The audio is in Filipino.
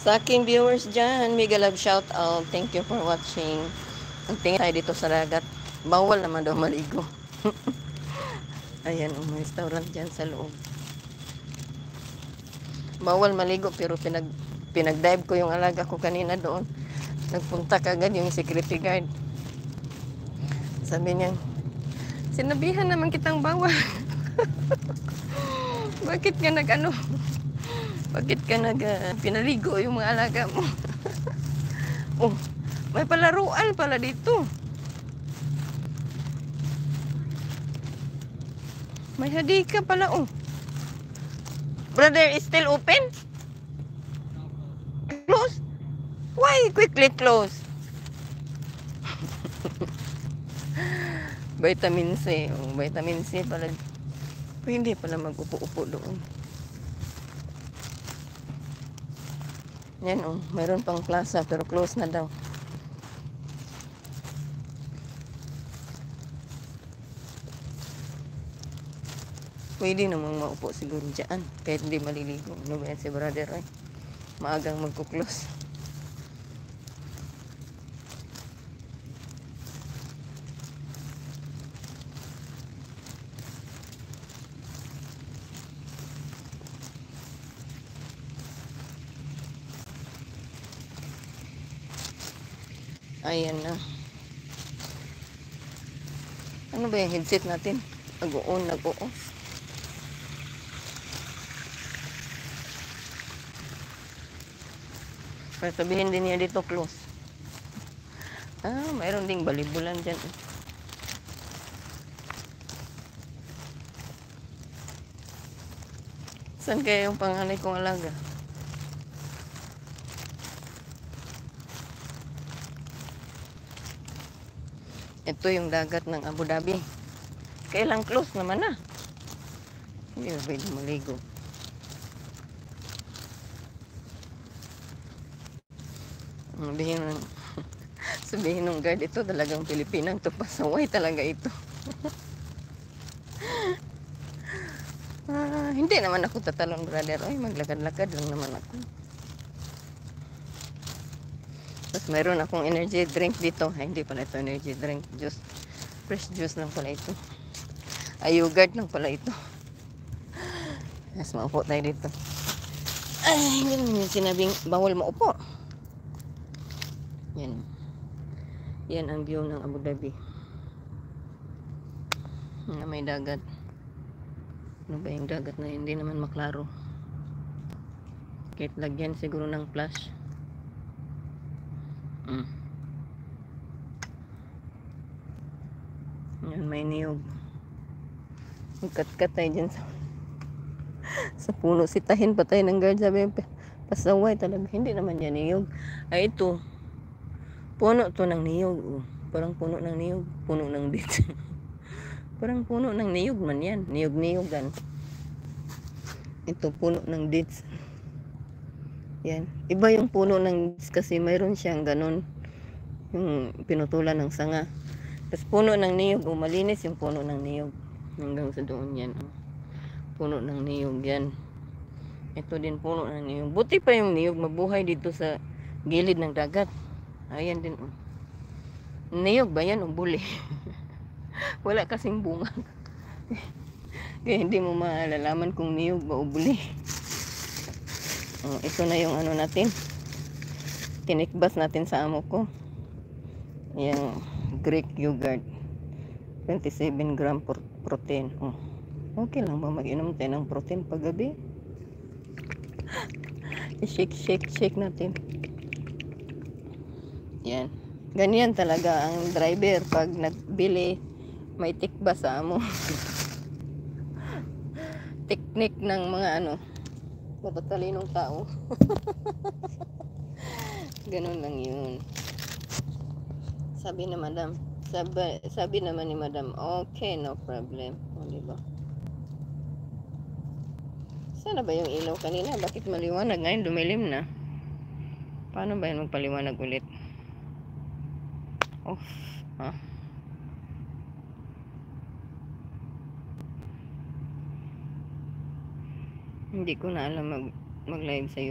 Sa aking viewers dyan, mega love shout out. Thank you for watching. Ang tingin tayo dito sa dagat. Bawal naman daw maligo. Ayan, may restaurant dyan sa loob. Bawal maligo pero pinag-dive ko yung alaga ko kanina doon. Nagpunta kagad yung security guard. Sabi niya, sinabihan naman kitang bawal. Bakit ka bakit ka pinaligo yung mga alaga mo? Oh, may palaruan pala dito. May hadika pala, oh. Brother, is still open? Close? Why quickly close? Vitamin C. Oh, vitamin C pala. Hindi pala mag-upo-upo doon. Yan, oh. Mayroon pang plaza pero close na daw. Pwede namang maupo siguro dyan. Kahit hindi maliligo. Ano ba yan si brother, ay? Maagang magkuklose. Ayan na. Ano ba yung headset natin? Nag-on, nag-off. Para sabihin din niya dito close. Ah, mayroon ding balibulan dyan. Saan kaya yung panganay kong alaga? Ito yung dagat ng Abu Dhabi. Kailang close naman na. Hindi na pwede maligo. Sabihin ng guard, ito talagang Pilipinang pasaway talaga ito. Hindi naman ako tatalon, brother. Ay, maglakad-lakad lang naman ako. Tapos mayroon akong energy drink dito. Ay, hindi pala ito energy drink. Juice. Fresh juice lang pala ito. Ay, yogurt lang pala ito. Mas maupo tayo dito. Ay, hindi naman yung sinabing bawal maupo. Yan. Yan ang view ng Abu Dhabi. May dagat. Ano ba yung dagat na hindi naman maklaro? Kahit lagyan siguro ng flash. Yan, may niyog. Magkat-kat tayo dyan sa puno. Sitahin pa tayo ng guard. Sabi, pasaway talaga. Hindi naman yan niyog. Ay, ito. Puno to ng niyog. Oh. Parang puno ng niyog. Puno ng dates. Parang puno ng niyog man yan. Niyog-niyogan. Ito, puno ng dates. Yan. Iba yung puno ng dates kasi mayroon siyang ganun. Yung pinutulan ng sanga. Tapos puno ng niyog. Oh, malinis yung puno ng niyog. Hanggang sa doon yan. Oh. Puno ng niyog yan. Ito din puno ng niyog. Buti pa yung niyog. Mabuhay dito sa gilid ng dagat. Ayan din. Niyog ba yan o buli? Wala kasing bunga. Kaya hindi mo malalaman kung niyog ba o buli. Ito na yung ano natin. Tinikbas natin sa amo ko. Yung Greek yogurt. 27 gram protein. Okay lang ba mag-inom tayo ng protein paggabi? I-shake natin. Yan. Ganyan talaga ang driver pag nagbili, may tikbas sa amo. Teknik ng mga matatalinong tao. Ganun lang yun. Sabi naman ni madam, okay, no problem. Diba? Sana ba yung ilaw kanina? Bakit maliwanag? Ngayon dumilim na. Paano ba yan magpaliwanag ulit? Off. Hindi ko na alam mag-live sa YouTube.